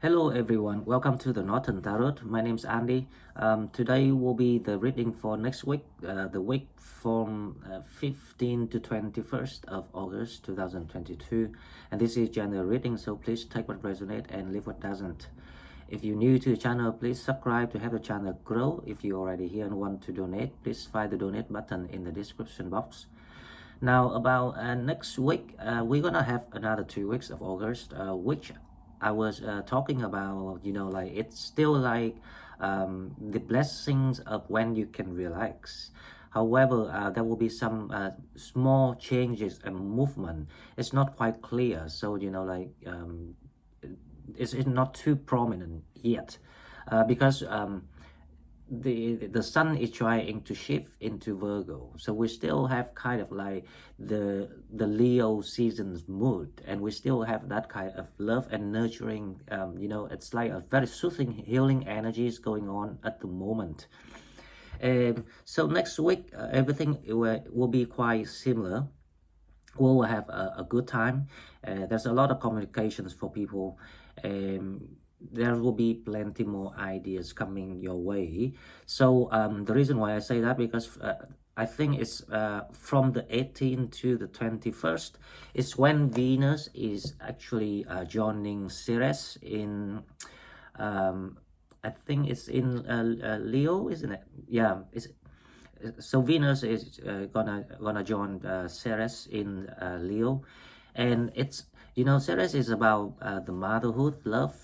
Hello everyone, welcome to the Northern Tarot. My name is Andy. Today will be the reading for next week, the week from 15 to 21st of August 2022. And this is general reading, so please take what resonates and leave what doesn't. If you're new to the channel, please subscribe to help the channel grow. If you're already here and want to donate, please find the donate button in the description box. Now about next week, we're gonna have another 2 weeks of August, which I was talking about, like it's still like the blessings of when you can relax. However, there will be some small changes and movement. It's not quite clear, so it's not too prominent yet, because the sun is trying to shift into Virgo, so we still have kind of like the Leo season's mood, and we still have that kind of love and nurturing. It's like a very soothing, healing energies going on at the moment. So next week, everything will be quite similar. We will have a good time. There's a lot of communications for people. There will be plenty more ideas coming your way. So the reason why I say that, because I think it's from the 18th to the 21st is when Venus is actually joining Ceres in I think it's in Leo, isn't it? Yeah, so Venus is gonna join Ceres in Leo, and it's Ceres is about the motherhood, love,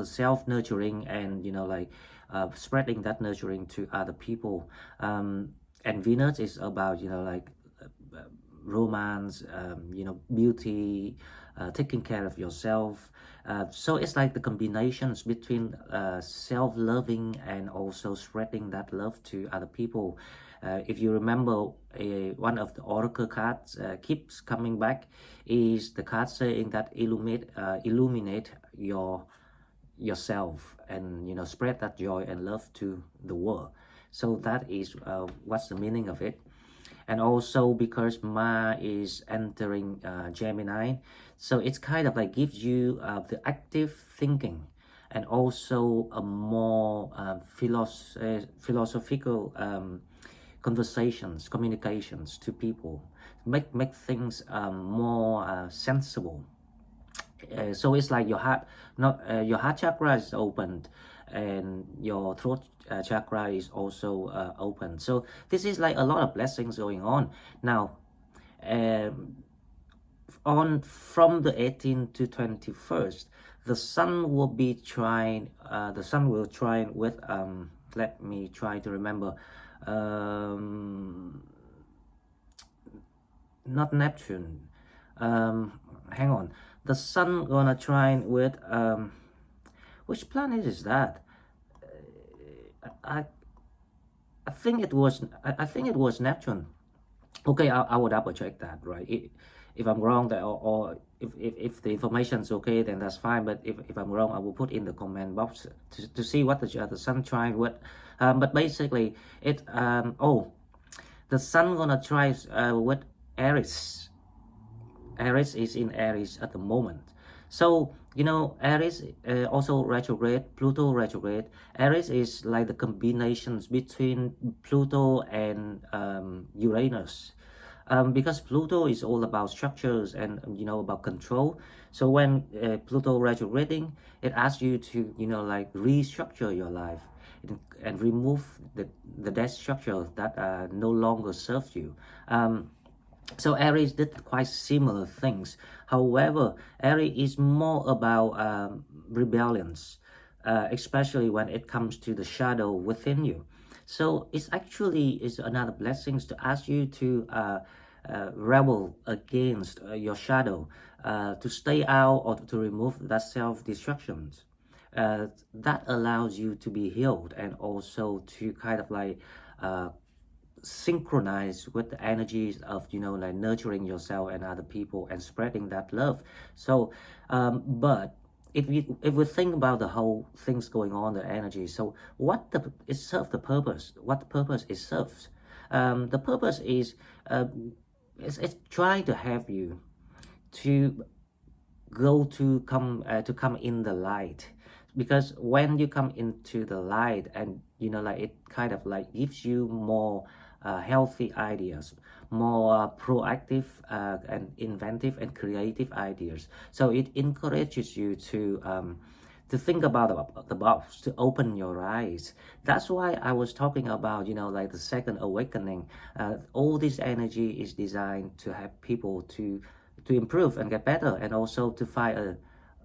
self-nurturing, and spreading that nurturing to other people. And Venus is about romance, beauty, taking care of yourself. So it's like the combinations between self-loving and also spreading that love to other people. If you remember, one of the oracle cards keeps coming back is the card saying that illuminate yourself, and spread that joy and love to the world. So that is what's the meaning of it. And also because Mars is entering Gemini, so it's kind of like gives you the active thinking, and also a more philosophical conversations, communications to people, make things more sensible. So it's like your heart chakra is opened, and your throat chakra is also open. So this is like a lot of blessings going on now. From the 18th to 21st, the sun will be trying. The sun will try with let me try to remember. Not Neptune. Hang on. The sun gonna try with which planet is that? I think it was Neptune. Okay, I will double check that, right? If I'm wrong, or if the information is okay, then that's fine. But if I'm wrong, I will put in the comment box to see what the sun tried with. But basically, the sun gonna try with Aries. Aries is in Aries at the moment. So Aries also retrograde, Pluto retrograde. Aries is like the combinations between Pluto and Uranus, because Pluto is all about structures and about control. So when Pluto retrograding, it asks you to restructure your life and remove the dead structure that no longer serves you. So Aries did quite similar things. However, Aries is more about rebellions, especially when it comes to the shadow within you. So it's actually is another blessings to ask you to rebel against your shadow, to stay out or to remove that self-destruction. That allows you to be healed, and also to kind of like synchronize with the energies of nurturing yourself and other people and spreading that love. So but if we think about the whole things going on, the energy, so it serves the purpose. What the purpose it serves? The purpose is it's trying to help you to come in the light, because when you come into the light, and like it kind of like gives you more healthy ideas, more proactive and inventive and creative ideas. So it encourages you to think about the box, to open your eyes. That's why I was talking about, like the second awakening. All this energy is designed to have people to improve and get better, and also to find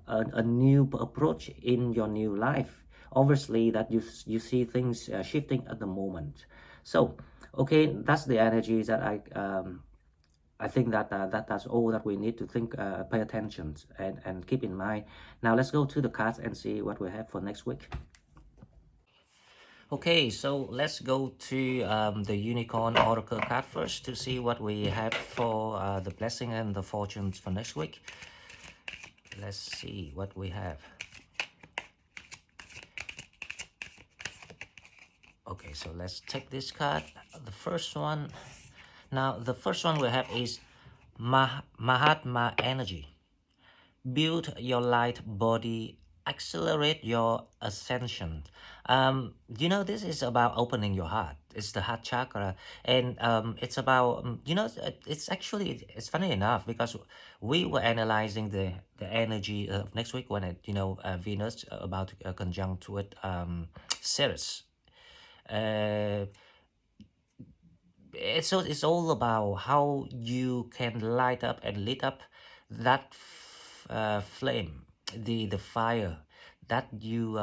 a new approach in your new life. Obviously, that you see things shifting at the moment. So, okay, that's the energy that I think that that's all that we need to think, pay attention and keep in mind. Now let's go to the cards and see what we have for next week. Okay, so let's go to the Unicorn Oracle card first to see what we have for the blessing and the fortunes for next week. Let's see what we have. Okay, so let's take this card. The first one. Now, the first one we have is Mahatma Energy. Build your light body, accelerate your ascension. This is about opening your heart. It's the heart chakra, and it's about it's actually, it's funny enough, because we were analyzing the energy of next week when Venus about to conjunct with Ceres. Uh, it's all about how you can light up and lit up that flame, the fire that you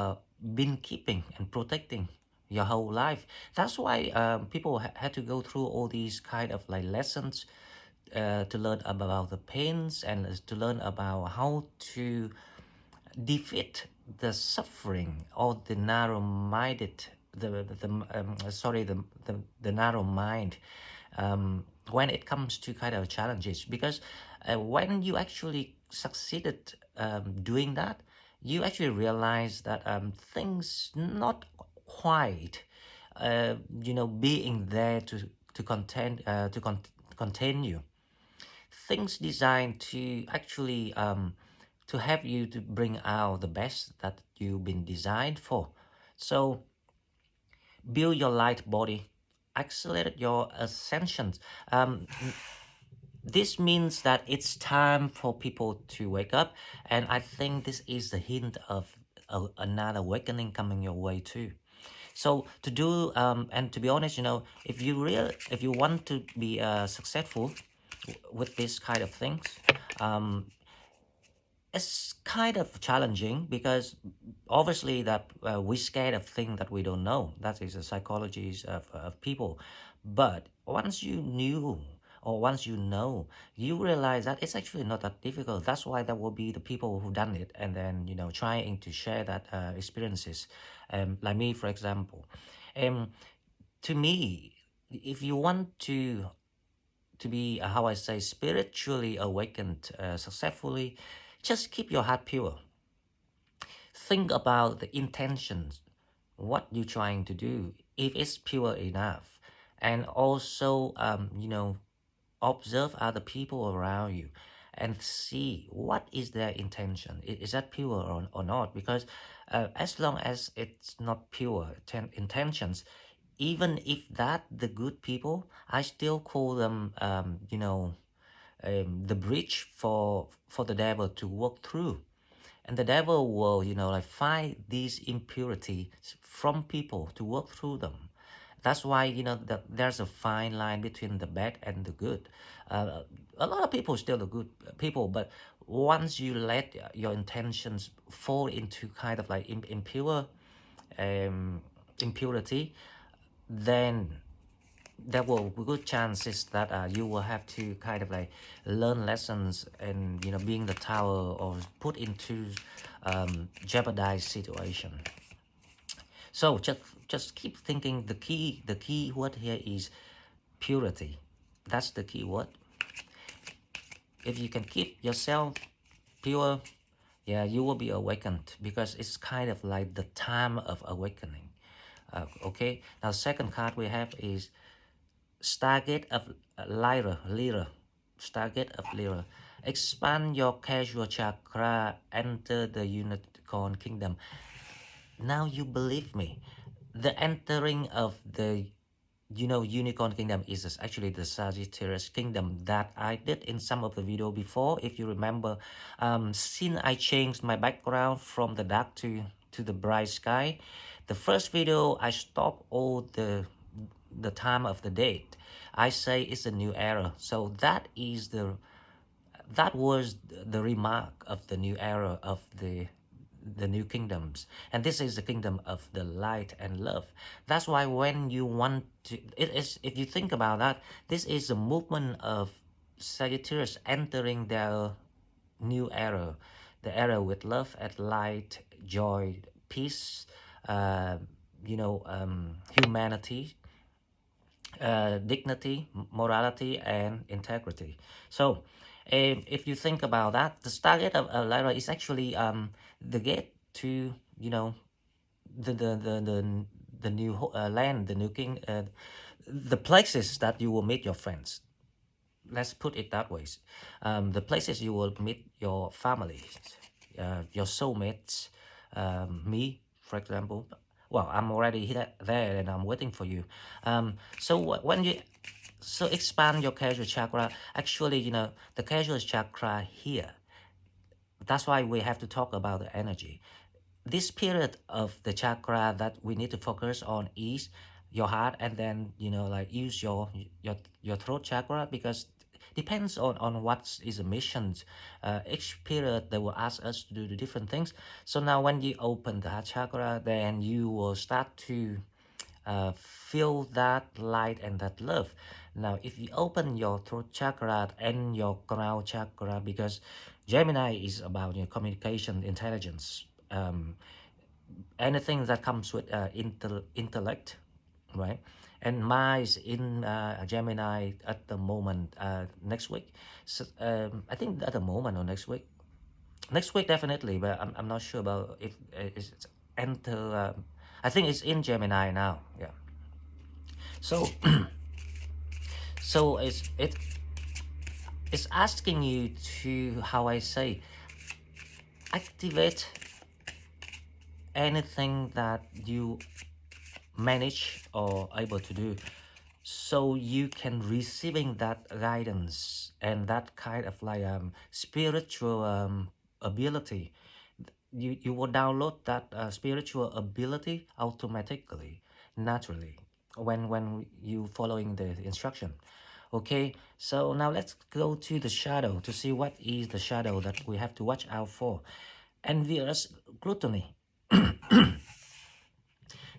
been keeping and protecting your whole life. That's why people had to go through all these kind of like lessons to learn about the pains, and to learn about how to defeat the suffering, or the narrow-minded, the narrow mind, when it comes to kind of challenges. Because when you actually succeeded doing that, you actually realize that things not quite being there to contain you. Things designed to actually to help you to bring out the best that you've been designed for. So build your light body, accelerate your ascensions. This means that it's time for people to wake up, and I think this is the hint of another awakening coming your way too. So to do and to be honest, if you want to be successful with this kind of things, it's kind of challenging, because obviously that we're scared of things that we don't know. That is the psychologies of people. But once you knew, or once you know, you realize that it's actually not that difficult. That's why there will be the people who've done it, and then trying to share that experiences, like me, for example. To me, if you want to be, how I say, spiritually awakened successfully, just keep your heart pure. Think about the intentions, what you're trying to do, if it's pure enough. And also, observe other people around you and see what is their intention. Is that pure or not? Because as long as it's not pure intentions, even if that the good people, I still call them, the bridge for the devil to walk through. And the devil will, like find these impurities from people to work through them. That's why, that there's a fine line between the bad and the good. A lot of people still are good people, but once you let your intentions fall into kind of like impurity, then there will be good chances that you will have to kind of like learn lessons, and being the tower, or put into jeopardized situation. So just keep thinking, the key word here is purity. That's the key word. If you can keep yourself pure, yeah, you will be awakened, because it's kind of like the time of awakening. Okay, now second card we have is Stargate of Lyra. Stargate of Lyra. Expand your casual chakra, enter the unicorn kingdom. Now you believe me. The entering of the unicorn kingdom is actually the Sagittarius kingdom that I did in some of the video before. If you remember, since I changed my background from the dark to the bright sky, the first video I stopped all the time of the date. I say it's a new era. So that was the remark of the new era of the new kingdoms, and this is the kingdom of the light and love. That's why when you want to, it is, if you think about that, this is a movement of Sagittarius entering their new era, the era with love and light, joy, peace, uh, humanity, dignity, morality, and integrity. So, if you think about that, the Stargate of Lyra is actually the gate to the the the the, the new land, the new king, the places that you will meet your friends. Let's put it that way. The places you will meet your family, your soulmates, me, for example. Well, I'm already there and I'm waiting for you. So when you expand your casual chakra, actually, the casual chakra here. That's why we have to talk about the energy. This period of the chakra that we need to focus on is your heart, and then like use your throat chakra, because depends on what is the mission. Each period they will ask us to do the different things. So now when you open the heart chakra, then you will start to feel that light and that love. Now if you open your throat chakra and your crown chakra, because Gemini is about communication, intelligence, anything that comes with intellect, right? And Mars in Gemini at the moment, next week. So, I think at the moment or next week. Next week definitely, but I'm not sure about if it's enter. I think it's in Gemini now. Yeah. So so it's asking you to, how I say, activate anything that you manage or able to do, so you can receiving that guidance and that kind of like spiritual ability. You will download that spiritual ability automatically, naturally, when you following the instruction. Okay, so now let's go to the shadow to see what is the shadow that we have to watch out for. Envious gluttony.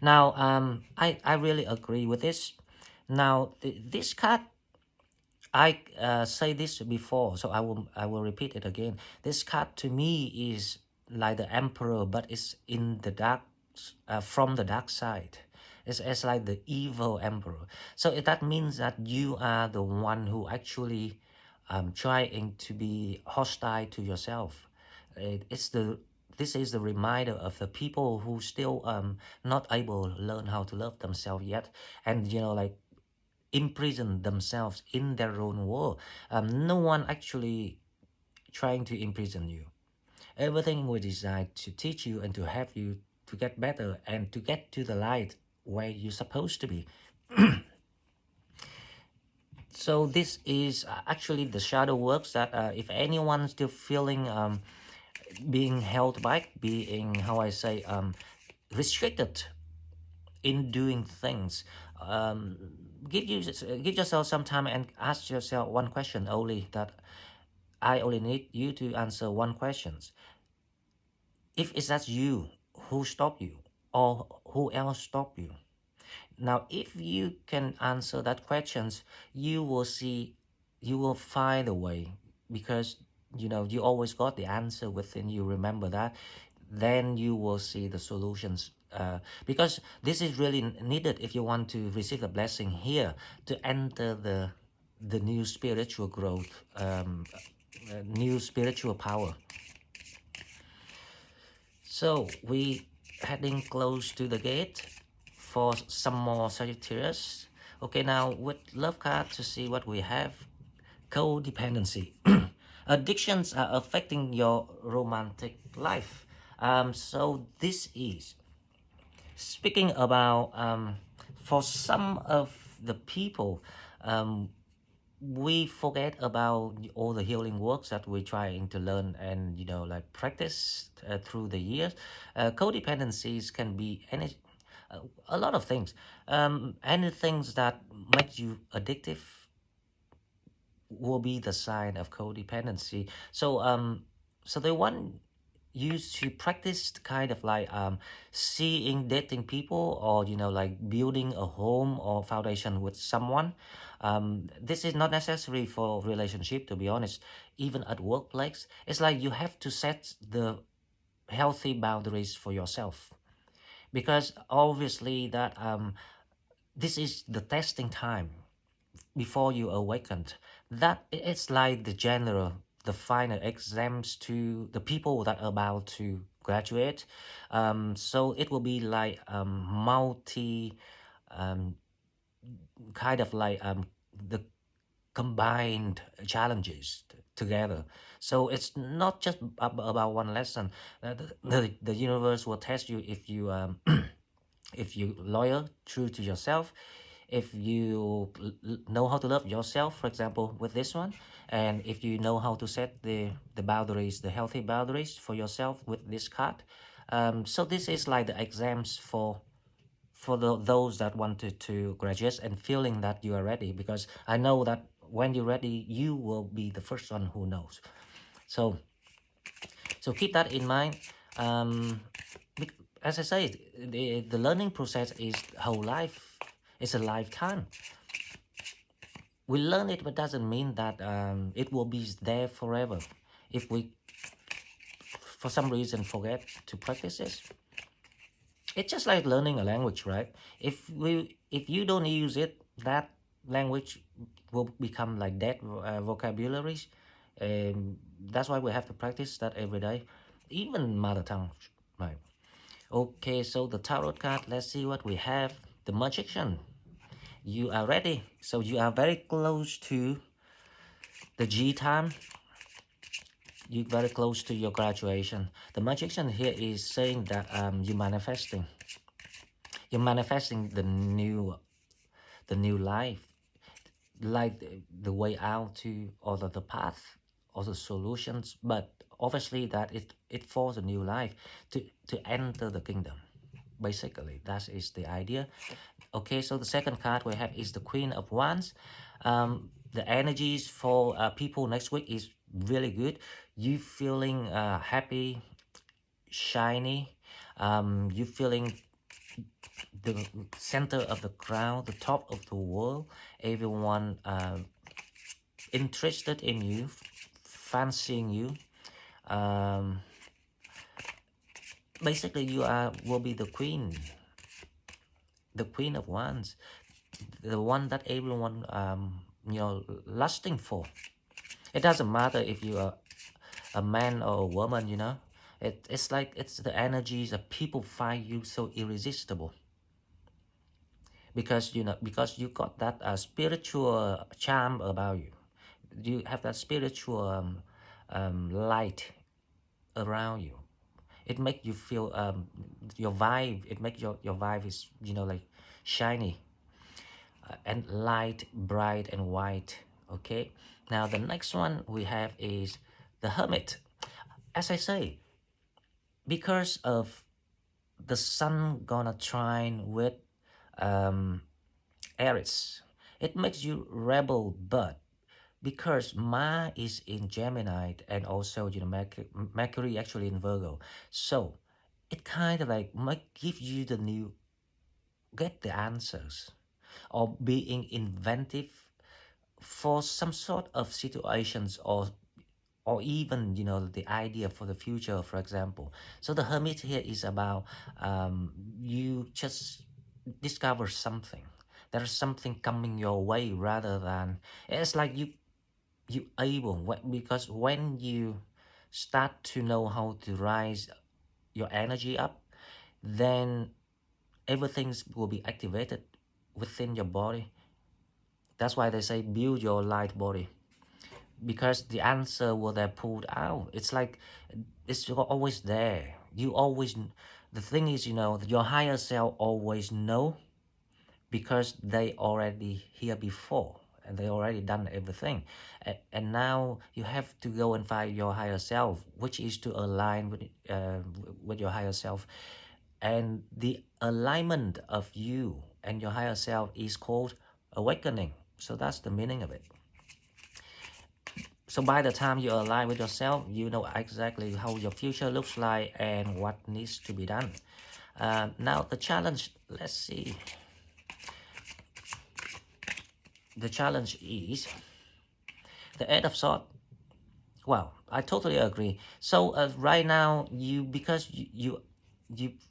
Now, I really agree with this. Now, this card, I say this before, so I will repeat it again. This card to me is like the Emperor, but it's in the dark, from the dark side. It's like the evil Emperor. So that means that you are the one who actually trying to be hostile to yourself. This is the reminder of the people who still not able to learn how to love themselves yet, and like imprison themselves in their own world. No one actually trying to imprison you. Everything was designed to teach you and to help you to get better and to get to the light where you're supposed to be. So this is actually the shadow works that if anyone still feeling being held back, being, how I say, restricted in doing things, give yourself some time and ask yourself one question only, that I only need you to answer one question. If it's that you, who stopped you, or who else stopped you? Now if you can answer that questions, you will see, you will find a way, because you always got the answer within you. Remember that. Then you will see the solutions, because this is really needed if you want to receive the blessing here to enter the new spiritual growth, new spiritual power. So we heading close to the gate for some more Sagittarius. Okay, now with love card to see what we have. Codependency. Addictions are affecting your romantic life. So this is Speaking about for some of the people, we forget about all the healing works that we're trying to learn and like practice through the years. Codependencies can be uh, a lot of things. Any things that make you addictive will be the sign of codependency. So they want you to practice kind of like seeing dating people, or like building a home or foundation with someone. This is not necessary for relationship, to be honest. Even at workplace, it's like you have to set the healthy boundaries for yourself, because obviously that this is the testing time before you awakened. That it's like the general, the final exams to the people that are about to graduate. So it will be like multi, um, kind of like the combined challenges together. So it's not just about one lesson. The universe will test you if you if you loyal, true to yourself, if you know how to love yourself, for example, with this one, and if you know how to set the boundaries, the healthy boundaries for yourself with this card. So this is like the exams for those that wanted to graduate and feeling that you are ready, because I know that when you're ready, you will be the first one who knows. So keep that in mind. um, as I say, the learning process is whole life. It's a lifetime. We learn it, but doesn't mean that it will be there forever. If we, for some reason, forget to practice it, it's just like learning a language, right? If you don't use it, that language will become like dead vocabularies. That's why we have to practice that every day, even mother tongue, right? Okay, so the tarot card, let's see what we have. The Magician. You are ready. So you are very close to the G time. You're very close to your graduation. The Magician here is saying that you're manifesting. You're manifesting the new life, like the way out to, or the path, or the solutions. But obviously that it falls a new life to enter the kingdom. Basically, that is the idea. Okay, so the second card we have is the Queen of Wands. The energies for people next week is really good. You feeling happy, shiny. You feeling the center of the crown, the top of the world. Everyone interested in you, fancying you. Um, Basically, you will be the Queen of Wands, the one that everyone lusting for. It doesn't matter if you are a man or a woman, it's like it's the energies that people find you so irresistible, because because you got that spiritual charm about you. You have that spiritual light around you. It makes you feel your vibe. It makes your vibe is like shiny, and light, bright and white. Okay, now the next one we have is the Hermit. As I say, because of the sun gonna trine with um, Aries, it makes you rebel, but because Ma is in Gemini, and also Mercury actually in Virgo, so it kind of like might give you the new, get the answers, or being inventive for some sort of situations, or even the idea for the future, for example. So the Hermit here is about you just discover something. There's something coming your way, rather than it's like you able, because when you start to know how to rise your energy up, then everything will be activated within your body. That's why they say build your light body, because the answer will they pulled out. It's like it's always there. You always The thing is, you know, your higher self always know, because they already here before and they already done everything, and now you have to go and find your higher self, which is to align with your higher self. And the alignment of you and your higher self is called awakening. So that's the meaning of it. So by the time you align with yourself, you know exactly how your future looks like and what needs to be done. Now the challenge, let's see. The challenge is the Eight of Swords. Well, I totally agree. So right now, because you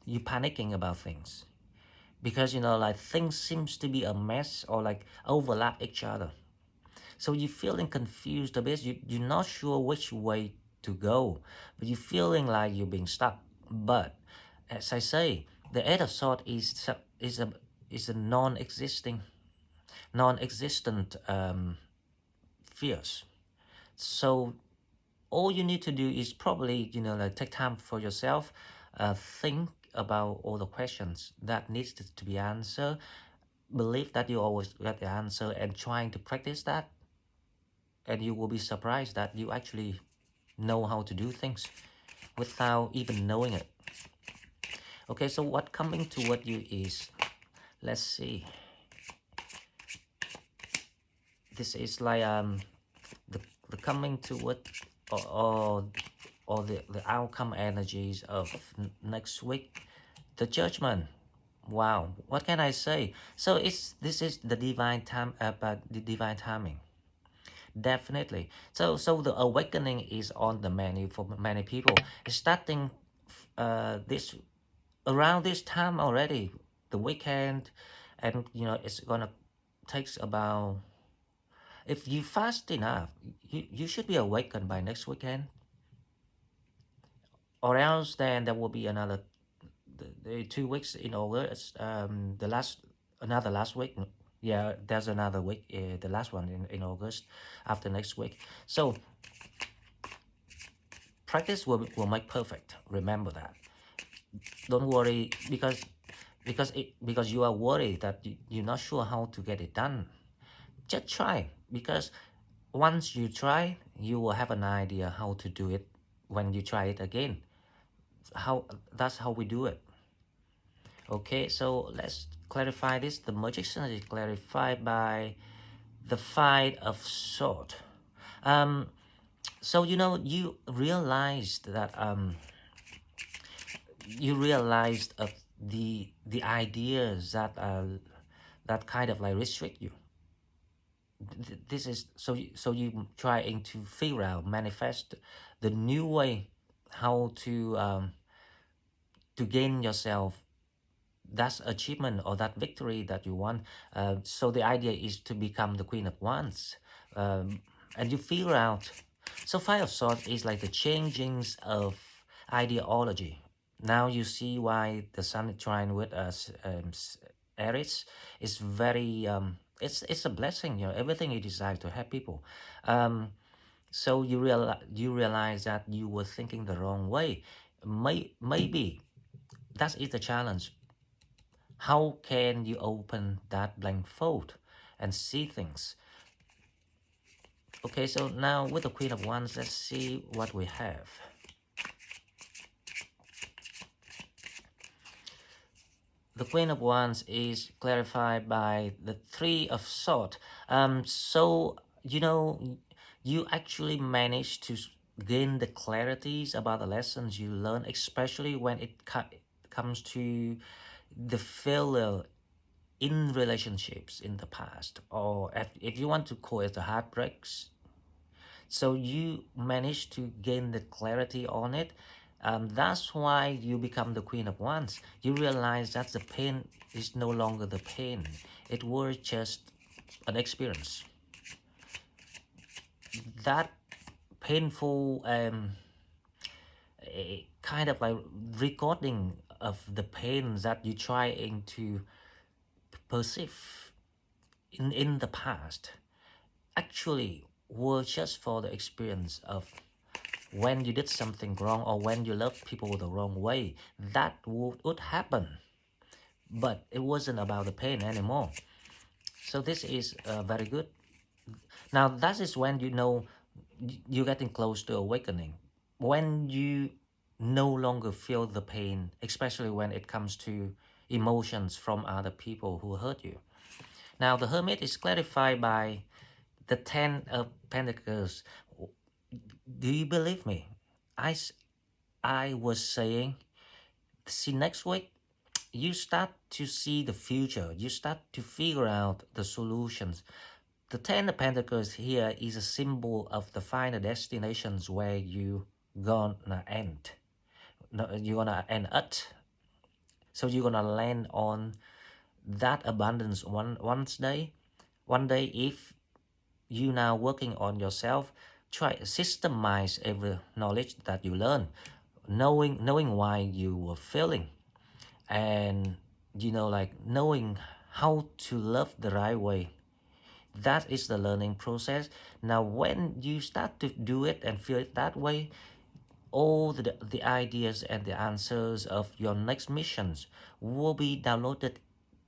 panicking about things, because you know, like, things seems to be a mess or like overlap each other. So you're feeling confused a bit. You're not sure which way to go, but you're feeling like you're being stuck. But as I say, the Eight of Swords is a non-existent fears. So all you need to do is probably, you know, like, take time for yourself, think about all the questions that needs to be answered, believe that you always get the answer, and trying to practice that, and you will be surprised that you actually know how to do things without even knowing it. Okay, so what coming toward you is, let's see, this is like the, the coming toward, or the outcome energies of next week, the Judgment. Wow, what can I say? So this is the divine time, but the divine timing, definitely. So the awakening is on the menu for many people. It's starting this around this time already, the weekend, and you know it's gonna takes about, if you fast enough, you should be awakened by next weekend, or else then there will be another the 2 weeks in August. The last week. Yeah, there's another week. The last one in August, after next week. So practice will make perfect. Remember that. Don't worry, because you are worried that you're not sure how to get it done. Just try, because once you try, you will have an idea how to do it when you try it again. That's how we do it. Okay, so let's clarify this. The magician is clarified by the Five of Swords. So you know, you realized of the ideas that kind of like restrict you. This is so you trying to figure out, manifest the new way how to gain yourself that achievement or that victory that you want. So the idea is to become the Queen of Wands, and you figure out. So Five of Swords is like the changings of ideology. Now you see why the Sun is trine with us, Aries is very. It's a blessing, you know. Everything you desire to help people. So you realize that you were thinking the wrong way. Maybe that is the challenge. How can you open that blank fold and see things? Okay, so now with the Queen of Wands, let's see what we have. The Queen of Wands is clarified by the Three of Swords. So, you know, you actually managed to gain the clarities about the lessons you learn, especially when it comes to the failure in relationships in the past, or if you want to call it the heartbreaks. So you manage to gain the clarity on it. That's why you become the Queen of Wands. You realize that the pain is no longer the pain. It was just an experience. That painful kind of like recording of the pain that you trying to perceive in the past actually were just for the experience of when you did something wrong or when you loved people the wrong way, that would happen. But it wasn't about the pain anymore. So this is very good. Now that is when you know you're getting close to awakening. When you no longer feel the pain, especially when it comes to emotions from other people who hurt you. Now the Hermit is clarified by the Ten of Pentacles. Do you believe me? I was saying, see, next week you start to see the future. You start to figure out the solutions. The Ten of Pentacles here is a symbol of the final destinations where you gonna end. No, you're gonna end at. So you're gonna land on that abundance one day if you now working on yourself, try systemize every knowledge that you learn, knowing why you were failing, and like knowing how to love the right way. That is the learning process. Now when you start to do it and feel it that way, all the ideas and the answers of your next missions will be downloaded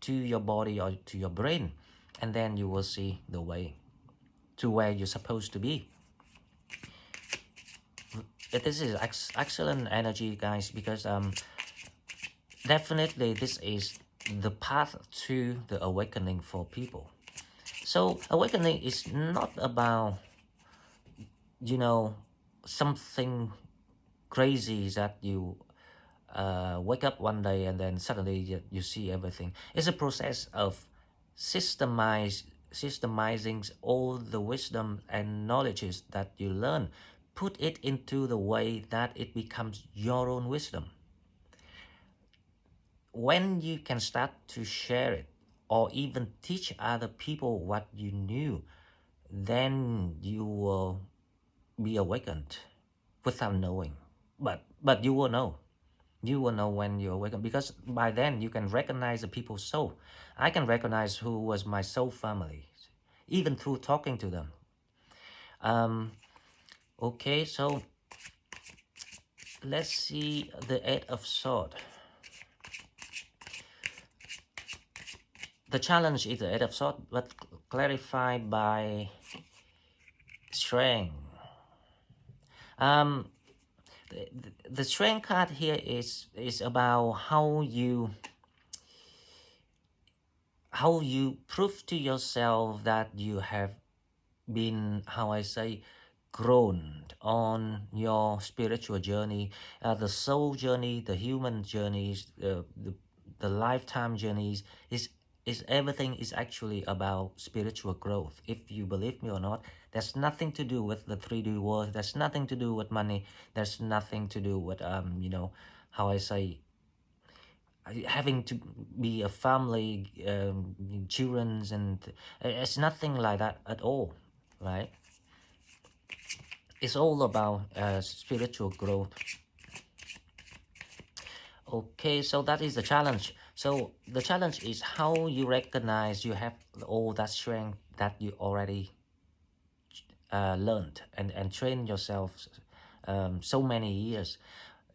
to your body or to your brain, and then you will see the way to where you're supposed to be. This is excellent energy, guys, because definitely this is the path to the awakening for people. So awakening is not about something crazy that you wake up one day and then suddenly you see everything. It's a process of systemizing all the wisdom and knowledges that you learn, put it into the way that it becomes your own wisdom. When you can start to share it or even teach other people what you knew, then you will be awakened without knowing. But you will know. You will know when you awaken, because by then you can recognize the people's soul. I can recognize who was my soul family, even through talking to them. Okay, so let's see the Eight of Swords. The challenge is the Eight of Swords, but clarified by Strength. The Strength card here is about how you prove to yourself that you have been, how I say, grown on your spiritual journey, the soul journey, the human journeys, the lifetime journeys. Is everything is actually about spiritual growth. If you believe me or not, there's nothing to do with the 3D world. There's nothing to do with money. There's nothing to do with how I say, having to be a family, children, and it's nothing like that at all, right? It's all about spiritual growth. Okay, so that is the challenge. So the challenge is how you recognize you have all that strength that you already learned and trained yourself so many years.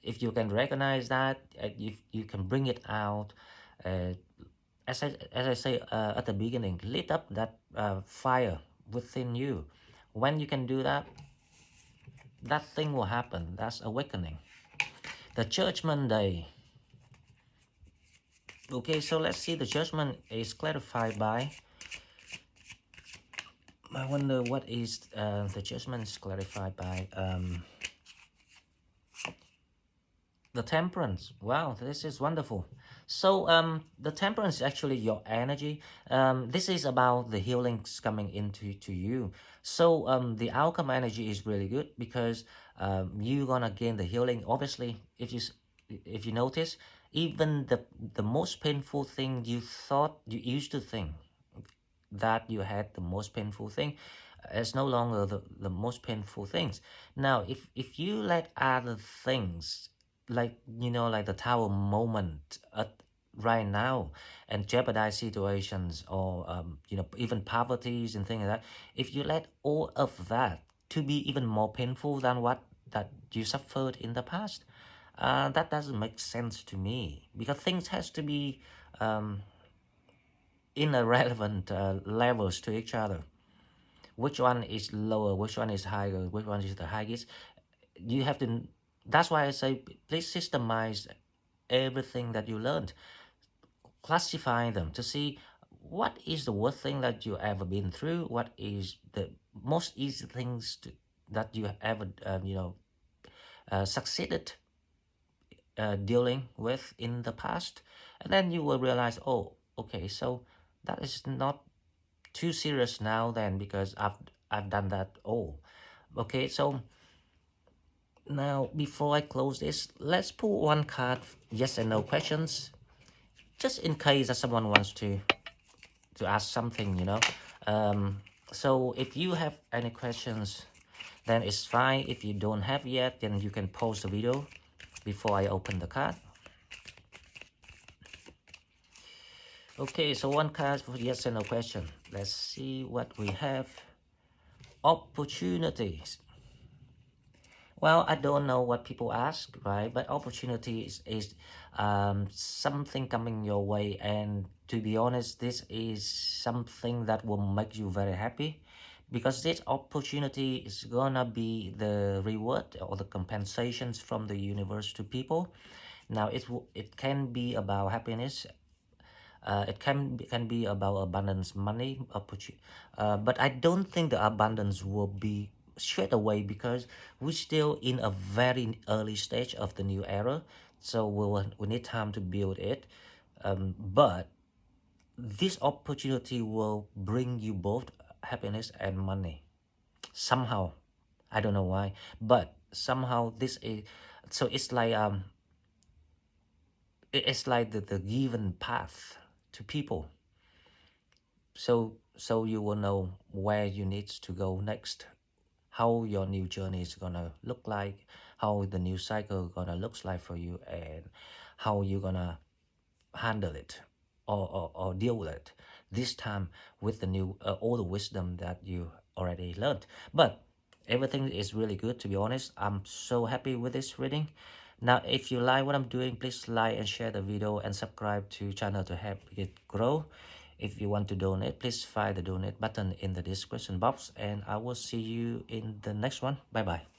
If you can recognize that, you can bring it out. As I say at the beginning, lit up that fire within you. When you can do that, that thing will happen. That's awakening. The Judgment Day. Okay, so let's see. The Judgment is clarified by, I wonder what is the Judgment is clarified by. The Temperance. Wow, this is wonderful. So the Temperance is actually your energy. This is about the healings coming into you. So the outcome energy is really good, because you're gonna gain the healing. Obviously, if you notice, even the most painful thing you thought, you used to think that you had the most painful thing, it's no longer the most painful things. Now if you let other things, like like the tower moment right now, and jeopardize situations, or even poverties and things like that, if you let all of that to be even more painful than what that you suffered in the past. That doesn't make sense to me, because things has to be in a relevant levels to each other. Which one is lower, which one is higher, which one is the highest? You have to, that's why I say please systemize everything that you learned, classify them to see what is the worst thing that you ever been through, what is the most easy things that you ever succeeded dealing with in the past. And then you will realize, oh, okay, so that is not too serious now then, because I've done that all. Okay, so now before I close this, let's pull one card, yes and no questions, just in case that someone wants to ask something, so if you have any questions, then it's fine. If you don't have yet, then you can pause the video before I open the card. Okay, so one card for yes and no question. Let's see what we have. Opportunities. Well, I don't know what people ask, right? But opportunity is something coming your way, and to be honest, this is something that will make you very happy, because this opportunity is gonna be the reward or the compensations from the universe to people. Now, it can be about happiness. It can be about abundance, money, opportunity, but I don't think the abundance will be straight away, because we're still in a very early stage of the new era, so we need time to build it. But this opportunity will bring you both happiness and money somehow. I don't know why, but somehow this is, so it's like it's like the given path to people. So you will know where you need to go next, how your new journey is gonna look like, how the new cycle gonna looks like for you, and how you're gonna handle it, or deal with it this time with the new all the wisdom that you already learned. But everything is really good, to be honest. I'm so happy with this reading. Now, if you like what I'm doing, please like and share the video and subscribe to channel to help it grow. If you want to donate, please find the donate button in the description box, and I will see you in the next one. Bye bye.